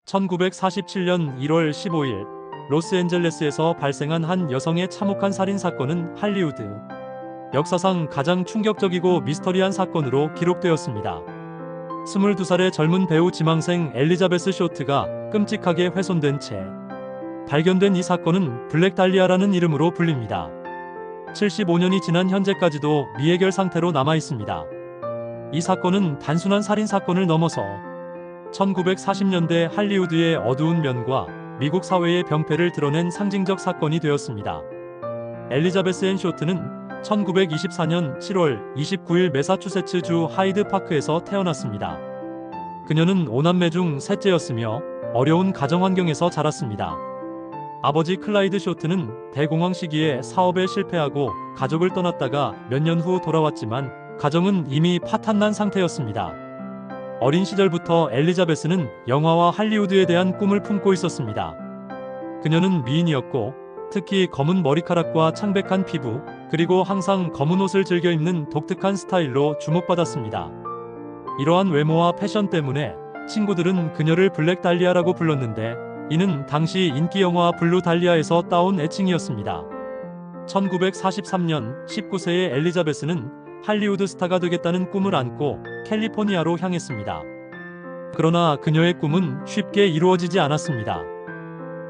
1947년 1월 15일 로스앤젤레스에서 발생한 한 여성의 참혹한 살인 사건은 할리우드 역사상 가장 충격적이고 미스터리한 사건으로 기록되었습니다. 22살의 젊은 배우 지망생 엘리자베스 쇼트가 끔찍하게 훼손된 채 발견된 이 사건은 블랙 달리아라는 이름으로 불립니다. 75년이 지난 현재까지도 미해결 상태로 남아 있습니다. 이 사건은 단순한 살인 사건을 넘어서 1940년대 할리우드의 어두운 면과 미국 사회의 병폐를 드러낸 상징적 사건이 되었습니다. 엘리자베스 앤 쇼트는 1924년 7월 29일 매사추세츠주 하이드 파크에서 태어났습니다. 그녀는 5남매 중 셋째였으며 어려운 가정 환경에서 자랐습니다. 아버지 클라이드 쇼트는 대공황 시기에 사업에 실패하고 가족을 떠났다가 몇 년 후 돌아왔지만 가정은 이미 파탄난 상태였습니다. 어린 시절부터 엘리자베스는 영화와 할리우드에 대한 꿈을 품고 있었습니다. 그녀는 미인이었고 특히 검은 머리카락과 창백한 피부, 그리고 항상 검은 옷을 즐겨 입는 독특한 스타일로 주목받았습니다. 이러한 외모와 패션 때문에 친구들은 그녀를 블랙 달리아라고 불렀는데 이는 당시 인기 영화 블루 달리아에서 따온 애칭이었습니다. 1943년 19세의 엘리자베스는 할리우드 스타가 되겠다는 꿈을 안고 캘리포니아로 향했습니다. 그러나 그녀의 꿈은 쉽게 이루어지지 않았습니다.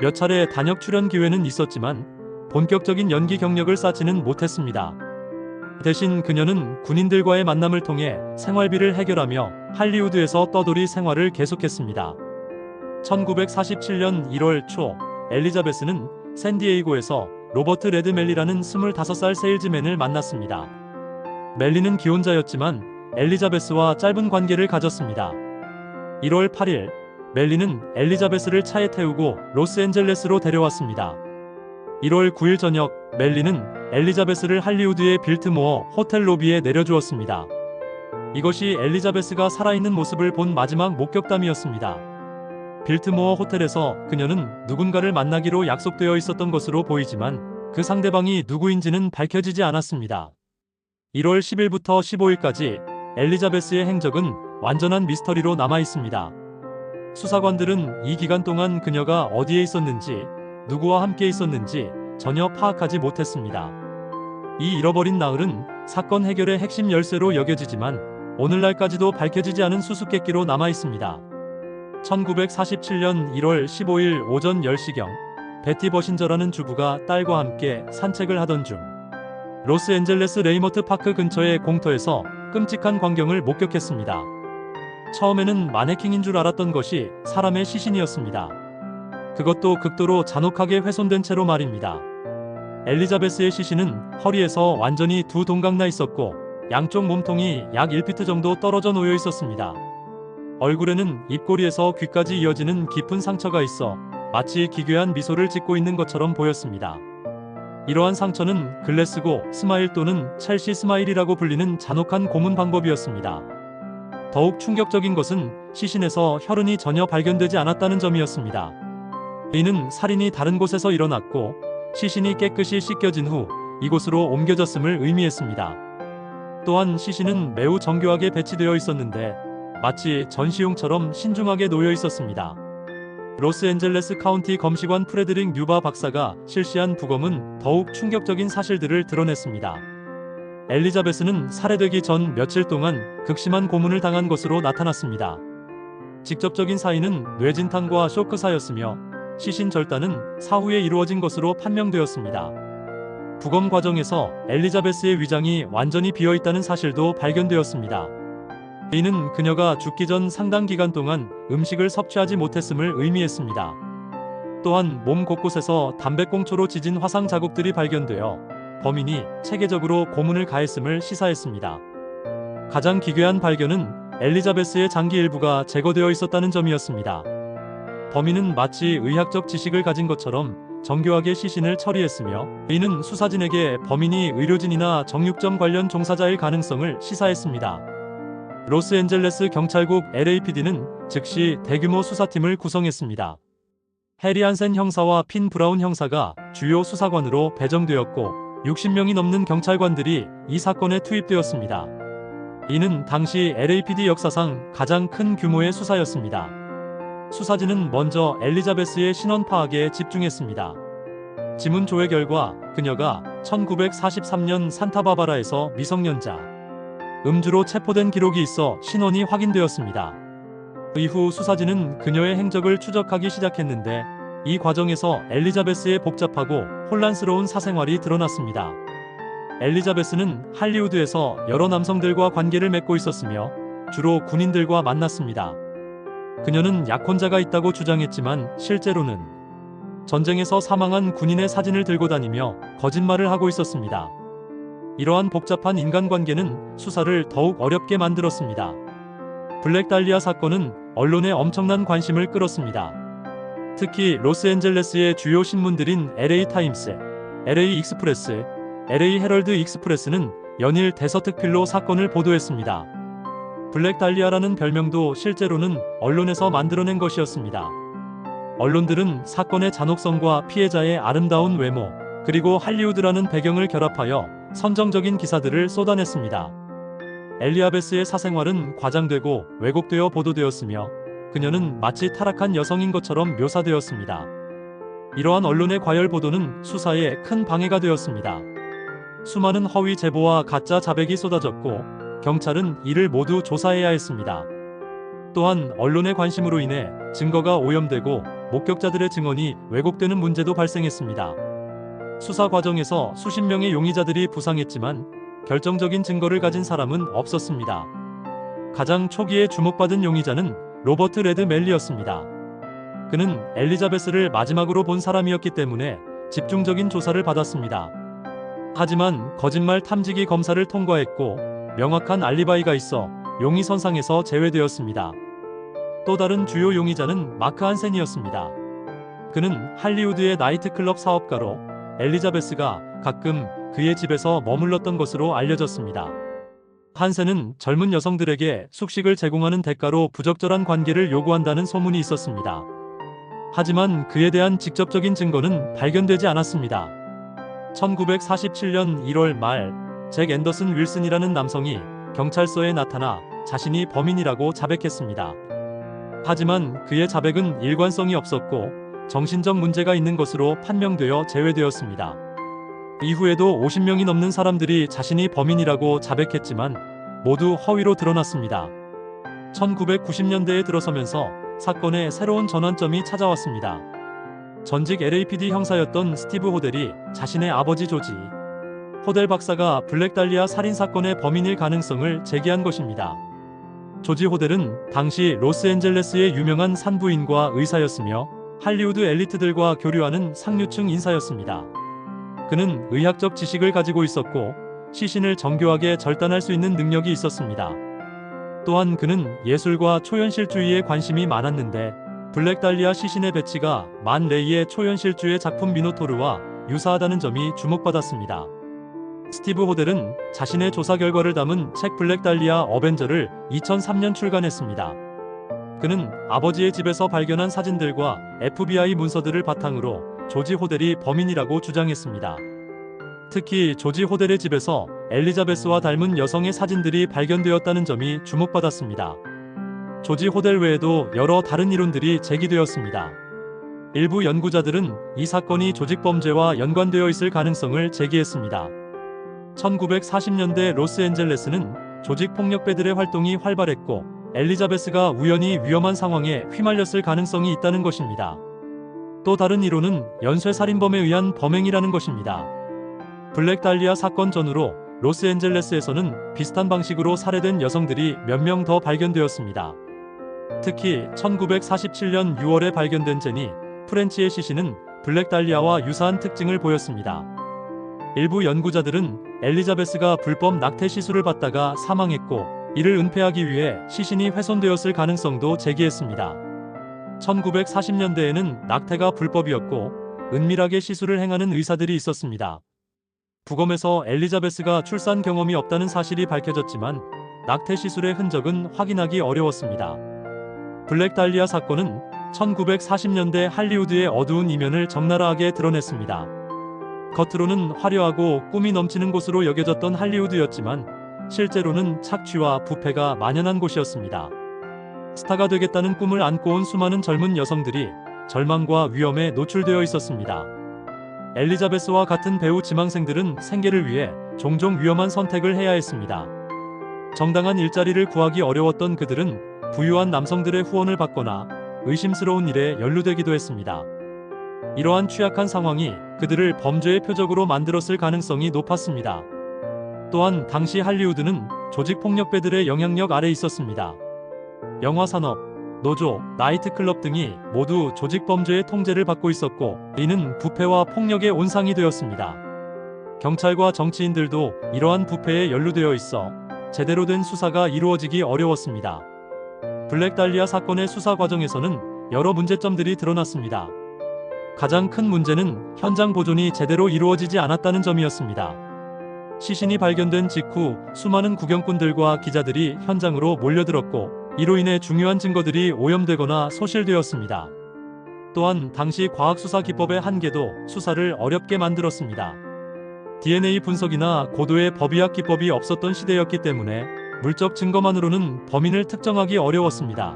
몇 차례 단역 출연 기회는 있었지만 본격적인 연기 경력을 쌓지는 못했습니다. 대신 그녀는 군인들과의 만남을 통해 생활비를 해결하며 할리우드에서 떠돌이 생활을 계속했습니다. 1947년 1월 초 엘리자베스는 샌디에이고에서 로버트 레드멜리라는 25살 세일즈맨을 만났습니다. 멜리는 기혼자였지만 엘리자베스와 짧은 관계를 가졌습니다. 1월 8일 멜리는 엘리자베스를 차에 태우고 로스앤젤레스로 데려왔습니다. 1월 9일 저녁 멜리는 엘리자베스를 할리우드의 빌트모어 호텔 로비에 내려주었습니다. 이것이 엘리자베스가 살아있는 모습을 본 마지막 목격담이었습니다. 빌트모어 호텔에서 그녀는 누군가를 만나기로 약속되어 있었던 것으로 보이지만 그 상대방이 누구인지는 밝혀지지 않았습니다. 1월 10일부터 15일까지 엘리자베스의 행적은 완전한 미스터리로 남아 있습니다. 수사관들은 이 기간 동안 그녀가 어디에 있었는지, 누구와 함께 있었는지 전혀 파악하지 못했습니다. 이 잃어버린 나흘은 사건 해결의 핵심 열쇠로 여겨지지만 오늘날까지도 밝혀지지 않은 수수께끼로 남아 있습니다. 1947년 1월 15일 오전 10시경 베티 버신저라는 주부가 딸과 함께 산책을 하던 중 로스앤젤레스 레이머트 파크 근처의 공터에서 끔찍한 광경을 목격했습니다. 처음에는 마네킹인 줄 알았던 것이 사람의 시신이었습니다. 그것도 극도로 잔혹하게 훼손된 채로 말입니다. 엘리자베스의 시신은 허리에서 완전히 두 동강 나 있었고 양쪽 몸통이 약 1피트 정도 떨어져 놓여 있었습니다. 얼굴에는 입꼬리에서 귀까지 이어지는 깊은 상처가 있어 마치 기괴한 미소를 짓고 있는 것처럼 보였습니다. 이러한 상처는 글래스고 스마일 또는 첼시 스마일이라고 불리는 잔혹한 고문 방법이었습니다. 더욱 충격적인 것은 시신에서 혈흔이 전혀 발견되지 않았다는 점이었습니다. 이는 살인이 다른 곳에서 일어났고 시신이 깨끗이 씻겨진 후 이곳으로 옮겨졌음을 의미했습니다. 또한 시신은 매우 정교하게 배치되어 있었는데 마치 전시용처럼 신중하게 놓여 있었습니다. 로스앤젤레스 카운티 검시관 프레드릭 뉴바 박사가 실시한 부검은 더욱 충격적인 사실들을 드러냈습니다. 엘리자베스는 살해되기 전 며칠 동안 극심한 고문을 당한 것으로 나타났습니다. 직접적인 사인은 뇌진탕과 쇼크사였으며 시신 절단은 사후에 이루어진 것으로 판명되었습니다. 부검 과정에서 엘리자베스의 위장이 완전히 비어있다는 사실도 발견되었습니다. 이는 그녀가 죽기 전 상당 기간 동안 음식을 섭취하지 못했음을 의미했습니다. 또한 몸 곳곳에서 담배꽁초로 지진 화상 자국들이 발견되어 범인이 체계적으로 고문을 가했음을 시사했습니다. 가장 기괴한 발견은 엘리자베스의 장기 일부가 제거되어 있었다는 점이었습니다. 범인은 마치 의학적 지식을 가진 것처럼 정교하게 시신을 처리했으며 이는 수사진에게 범인이 의료진이나 정육점 관련 종사자일 가능성을 시사했습니다. 로스앤젤레스 경찰국 LAPD는 즉시 대규모 수사팀을 구성했습니다. 해리 한센 형사와 핀 브라운 형사가 주요 수사관으로 배정되었고 60명이 넘는 경찰관들이 이 사건에 투입되었습니다. 이는 당시 LAPD 역사상 가장 큰 규모의 수사였습니다. 수사진은 먼저 엘리자베스의 신원 파악에 집중했습니다. 지문 조회 결과 그녀가 1943년 산타바바라에서 미성년자 음주로 체포된 기록이 있어 신원이 확인되었습니다. 이후 수사진은 그녀의 행적을 추적하기 시작했는데 이 과정에서 엘리자베스의 복잡하고 혼란스러운 사생활이 드러났습니다. 엘리자베스는 할리우드에서 여러 남성들과 관계를 맺고 있었으며 주로 군인들과 만났습니다. 그녀는 약혼자가 있다고 주장했지만 실제로는 전쟁에서 사망한 군인의 사진을 들고 다니며 거짓말을 하고 있었습니다. 이러한 복잡한 인간관계는 수사를 더욱 어렵게 만들었습니다. 블랙 달리아 사건은 언론의 엄청난 관심을 끌었습니다. 특히 로스앤젤레스의 주요 신문들인 LA 타임스, LA 익스프레스, LA 헤럴드 익스프레스는 연일 대서특필로 사건을 보도했습니다. 블랙 달리아라는 별명도 실제로는 언론에서 만들어낸 것이었습니다. 언론들은 사건의 잔혹성과 피해자의 아름다운 외모, 그리고 할리우드라는 배경을 결합하여 선정적인 기사들을 쏟아냈습니다. 엘리자베스의 사생활은 과장되고 왜곡되어 보도되었으며 그녀는 마치 타락한 여성인 것처럼 묘사되었습니다. 이러한 언론의 과열 보도는 수사에 큰 방해가 되었습니다. 수많은 허위 제보와 가짜 자백이 쏟아졌고 경찰은 이를 모두 조사해야 했습니다. 또한 언론의 관심으로 인해 증거가 오염되고 목격자들의 증언이 왜곡되는 문제도 발생했습니다. 수사 과정에서 수십 명의 용의자들이 부상했지만 결정적인 증거를 가진 사람은 없었습니다. 가장 초기에 주목받은 용의자는 로버트 레드 멜리였습니다. 그는 엘리자베스를 마지막으로 본 사람이었기 때문에 집중적인 조사를 받았습니다. 하지만 거짓말 탐지기 검사를 통과했고 명확한 알리바이가 있어 용의선상에서 제외되었습니다. 또 다른 주요 용의자는 마크 한센이었습니다. 그는 할리우드의 나이트클럽 사업가로 엘리자베스가 가끔 그의 집에서 머물렀던 것으로 알려졌습니다. 한센은 젊은 여성들에게 숙식을 제공하는 대가로 부적절한 관계를 요구한다는 소문이 있었습니다. 하지만 그에 대한 직접적인 증거는 발견되지 않았습니다. 1947년 1월 말 잭 앤더슨 윌슨이라는 남성이 경찰서에 나타나 자신이 범인이라고 자백했습니다. 하지만 그의 자백은 일관성이 없었고 정신적 문제가 있는 것으로 판명되어 제외되었습니다. 이후에도 50명이 넘는 사람들이 자신이 범인이라고 자백했지만 모두 허위로 드러났습니다. 1990년대에 들어서면서 사건의 새로운 전환점이 찾아왔습니다. 전직 LAPD 형사였던 스티브 호델이 자신의 아버지 조지 호델 박사가 블랙 달리아 살인 사건의 범인일 가능성을 제기한 것입니다. 조지 호델은 당시 로스앤젤레스의 유명한 산부인과 의사였으며 할리우드 엘리트들과 교류하는 상류층 인사였습니다. 그는 의학적 지식을 가지고 있었고 시신을 정교하게 절단할 수 있는 능력이 있었습니다. 또한 그는 예술과 초현실주의에 관심이 많았는데 블랙 달리아 시신의 배치가 만 레이의 초현실주의 작품 미노토르와 유사하다는 점이 주목받았습니다. 스티브 호델은 자신의 조사 결과를 담은 책 블랙 달리아 어벤저를 2003년 출간했습니다. 그는 아버지의 집에서 발견한 사진들과 FBI 문서들을 바탕으로 조지 호델이 범인이라고 주장했습니다. 특히 조지 호델의 집에서 엘리자베스와 닮은 여성의 사진들이 발견되었다는 점이 주목받았습니다. 조지 호델 외에도 여러 다른 이론들이 제기되었습니다. 일부 연구자들은 이 사건이 조직범죄와 연관되어 있을 가능성을 제기했습니다. 1940년대 로스앤젤레스는 조직폭력배들의 활동이 활발했고 엘리자베스가 우연히 위험한 상황에 휘말렸을 가능성이 있다는 것입니다. 또 다른 이론은 연쇄살인범에 의한 범행이라는 것입니다. 블랙 달리아 사건 전후로 로스앤젤레스에서는 비슷한 방식으로 살해된 여성들이 몇 명 더 발견되었습니다. 특히 1947년 6월에 발견된 제니 프렌치의 시신은 블랙 달리아와 유사한 특징을 보였습니다. 일부 연구자들은 엘리자베스가 불법 낙태 시술을 받다가 사망했고 이를 은폐하기 위해 시신이 훼손되었을 가능성도 제기했습니다. 1940년대에는 낙태가 불법이었고 은밀하게 시술을 행하는 의사들이 있었습니다. 부검에서 엘리자베스가 출산 경험이 없다는 사실이 밝혀졌지만 낙태 시술의 흔적은 확인하기 어려웠습니다. 블랙 달리아 사건은 1940년대 할리우드의 어두운 이면을 적나라하게 드러냈습니다. 겉으로는 화려하고 꿈이 넘치는 곳으로 여겨졌던 할리우드였지만 실제로는 착취와 부패가 만연한 곳이었습니다. 스타가 되겠다는 꿈을 안고 온 수많은 젊은 여성들이 절망과 위험에 노출되어 있었습니다. 엘리자베스와 같은 배우 지망생들은 생계를 위해 종종 위험한 선택을 해야 했습니다. 정당한 일자리를 구하기 어려웠던 그들은 부유한 남성들의 후원을 받거나 의심스러운 일에 연루되기도 했습니다. 이러한 취약한 상황이 그들을 범죄의 표적으로 만들었을 가능성이 높았습니다. 또한 당시 할리우드는 조직폭력배들의 영향력 아래 있었습니다. 영화산업, 노조, 나이트클럽 등이 모두 조직범죄의 통제를 받고 있었고, 이는 부패와 폭력의 온상이 되었습니다. 경찰과 정치인들도 이러한 부패에 연루되어 있어 제대로 된 수사가 이루어지기 어려웠습니다. 블랙 달리아 사건의 수사 과정에서는 여러 문제점들이 드러났습니다. 가장 큰 문제는 현장 보존이 제대로 이루어지지 않았다는 점이었습니다. 시신이 발견된 직후 수많은 구경꾼들과 기자들이 현장으로 몰려들었고, 이로 인해 중요한 증거들이 오염되거나 소실되었습니다. 또한 당시 과학수사 기법의 한계도 수사를 어렵게 만들었습니다. DNA 분석이나 고도의 법의학 기법이 없었던 시대였기 때문에 물적 증거만으로는 범인을 특정하기 어려웠습니다.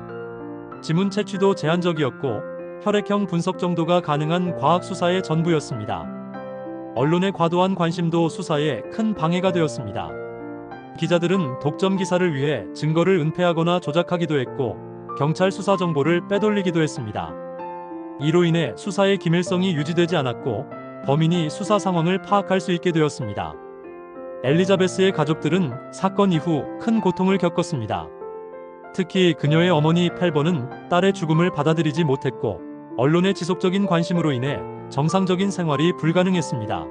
지문 채취도 제한적이었고 혈액형 분석 정도가 가능한 과학수사의 전부였습니다. 언론의 과도한 관심도 수사에 큰 방해가 되었습니다. 기자들은 독점 기사를 위해 증거를 은폐하거나 조작하기도 했고, 경찰 수사 정보를 빼돌리기도 했습니다. 이로 인해 수사의 기밀성이 유지되지 않았고, 범인이 수사 상황을 파악할 수 있게 되었습니다. 엘리자베스의 가족들은 사건 이후 큰 고통을 겪었습니다. 특히 그녀의 어머니 펠번은 딸의 죽음을 받아들이지 못했고, 언론의 지속적인 관심으로 인해 정상적인 생활이 불가능했습니다.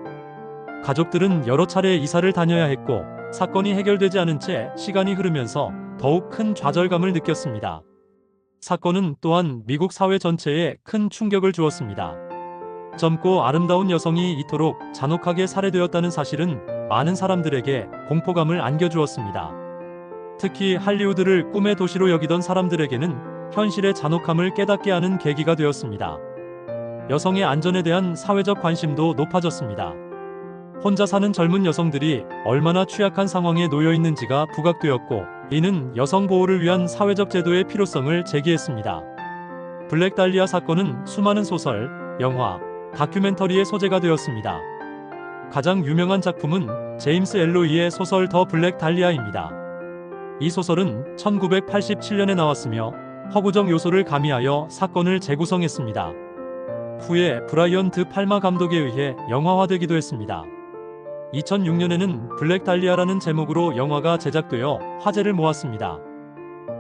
가족들은 여러 차례 이사를 다녀야 했고, 사건이 해결되지 않은 채 시간이 흐르면서 더욱 큰 좌절감을 느꼈습니다. 사건은 또한 미국 사회 전체에 큰 충격을 주었습니다. 젊고 아름다운 여성이 이토록 잔혹하게 살해되었다는 사실은 많은 사람들에게 공포감을 안겨주었습니다. 특히 할리우드를 꿈의 도시로 여기던 사람들에게는 현실의 잔혹함을 깨닫게 하는 계기가 되었습니다. 여성의 안전에 대한 사회적 관심도 높아졌습니다. 혼자 사는 젊은 여성들이 얼마나 취약한 상황에 놓여 있는지가 부각되었고, 이는 여성 보호를 위한 사회적 제도의 필요성을 제기했습니다. 블랙 달리아 사건은 수많은 소설, 영화, 다큐멘터리의 소재가 되었습니다. 가장 유명한 작품은 제임스 엘로이의 소설 더 블랙 달리아입니다. 이 소설은 1987년에 나왔으며 허구적 요소를 가미하여 사건을 재구성했습니다. 후에 브라이언 드 팔마 감독에 의해 영화화되기도 했습니다. 2006년에는 블랙 달리아라는 제목으로 영화가 제작되어 화제를 모았습니다.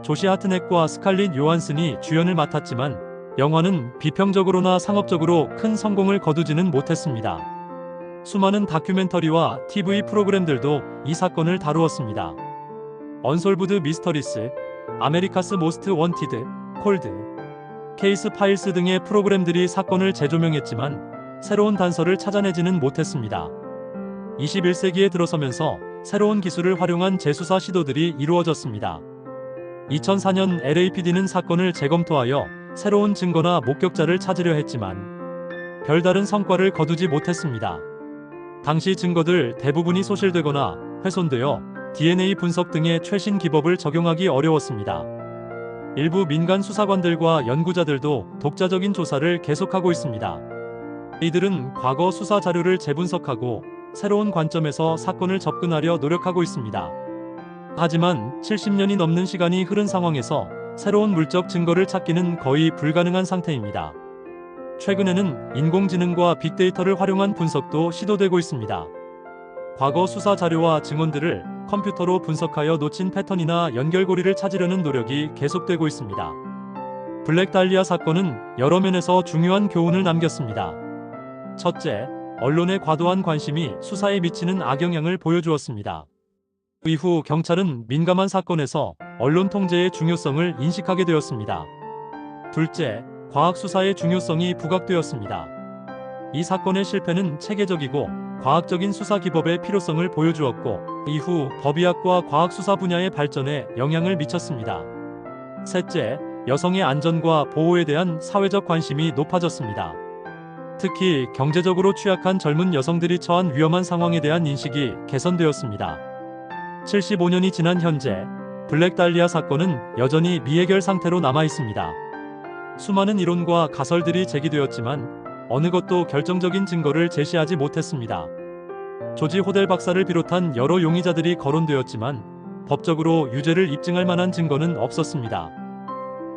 조시 하트넷과 스칼릿 요한슨이 주연을 맡았지만 영화는 비평적으로나 상업적으로 큰 성공을 거두지는 못했습니다. 수많은 다큐멘터리와 TV 프로그램들도 이 사건을 다루었습니다. 언솔브드 미스터리스, 아메리카스 모스트 원티드, 콜드 케이스 파일스 등의 프로그램들이 사건을 재조명했지만 새로운 단서를 찾아내지는 못했습니다. 21세기에 들어서면서 새로운 기술을 활용한 재수사 시도들이 이루어졌습니다. 2004년 LAPD는 사건을 재검토하여 새로운 증거나 목격자를 찾으려 했지만 별다른 성과를 거두지 못했습니다. 당시 증거들 대부분이 소실되거나 훼손되어 DNA 분석 등의 최신 기법을 적용하기 어려웠습니다. 일부 민간 수사관들과 연구자들도 독자적인 조사를 계속하고 있습니다. 이들은 과거 수사 자료를 재분석하고 새로운 관점에서 사건을 접근하려 노력하고 있습니다. 하지만 70년이 넘는 시간이 흐른 상황에서 새로운 물적 증거를 찾기는 거의 불가능한 상태입니다. 최근에는 인공지능과 빅데이터를 활용한 분석도 시도되고 있습니다. 과거 수사 자료와 증언들을 컴퓨터로 분석하여 놓친 패턴이나 연결고리를 찾으려는 노력이 계속되고 있습니다. 블랙 달리아 사건은 여러 면에서 중요한 교훈을 남겼습니다. 첫째, 언론의 과도한 관심이 수사에 미치는 악영향을 보여주었습니다. 이후 경찰은 민감한 사건에서 언론 통제의 중요성을 인식하게 되었습니다. 둘째, 과학 수사의 중요성이 부각되었습니다. 이 사건의 실패는 체계적이고 과학적인 수사 기법의 필요성을 보여주었고, 이후 법의학과 과학 수사 분야의 발전에 영향을 미쳤습니다. 셋째, 여성의 안전과 보호에 대한 사회적 관심이 높아졌습니다. 특히 경제적으로 취약한 젊은 여성들이 처한 위험한 상황에 대한 인식이 개선되었습니다. 75년이 지난 현재 블랙 달리아 사건은 여전히 미해결 상태로 남아 있습니다. 수많은 이론과 가설들이 제기되었지만 어느 것도 결정적인 증거를 제시하지 못했습니다. 조지 호델 박사를 비롯한 여러 용의자들이 거론되었지만 법적으로 유죄를 입증할 만한 증거는 없었습니다.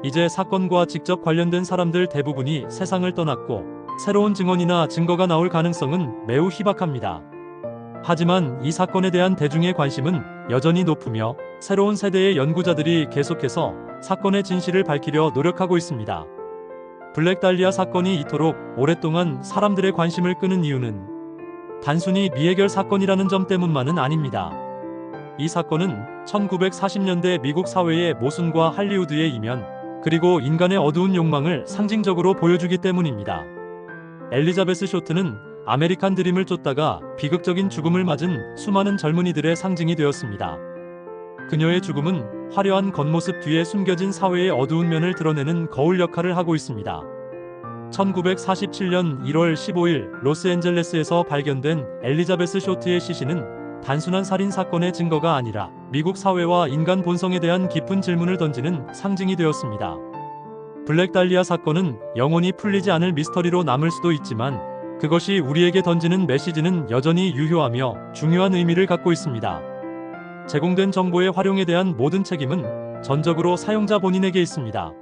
이제 사건과 직접 관련된 사람들 대부분이 세상을 떠났고 새로운 증언이나 증거가 나올 가능성은 매우 희박합니다. 하지만 이 사건에 대한 대중의 관심은 여전히 높으며 새로운 세대의 연구자들이 계속해서 사건의 진실을 밝히려 노력하고 있습니다. 블랙 달리아 사건이 이토록 오랫동안 사람들의 관심을 끄는 이유는 단순히 미해결 사건이라는 점 때문만은 아닙니다. 이 사건은 1940년대 미국 사회의 모순과 할리우드의 이면, 그리고 인간의 어두운 욕망을 상징적으로 보여주기 때문입니다. 엘리자베스 쇼트는 아메리칸 드림을 쫓다가 비극적인 죽음을 맞은 수많은 젊은이들의 상징이 되었습니다. 그녀의 죽음은 화려한 겉모습 뒤에 숨겨진 사회의 어두운 면을 드러내는 거울 역할을 하고 있습니다. 1947년 1월 15일 로스앤젤레스에서 발견된 엘리자베스 쇼트의 시신은 단순한 살인 사건의 증거가 아니라 미국 사회와 인간 본성에 대한 깊은 질문을 던지는 상징이 되었습니다. 블랙 달리아 사건은 영원히 풀리지 않을 미스터리로 남을 수도 있지만 그것이 우리에게 던지는 메시지는 여전히 유효하며 중요한 의미를 갖고 있습니다. 제공된 정보의 활용에 대한 모든 책임은 전적으로 사용자 본인에게 있습니다.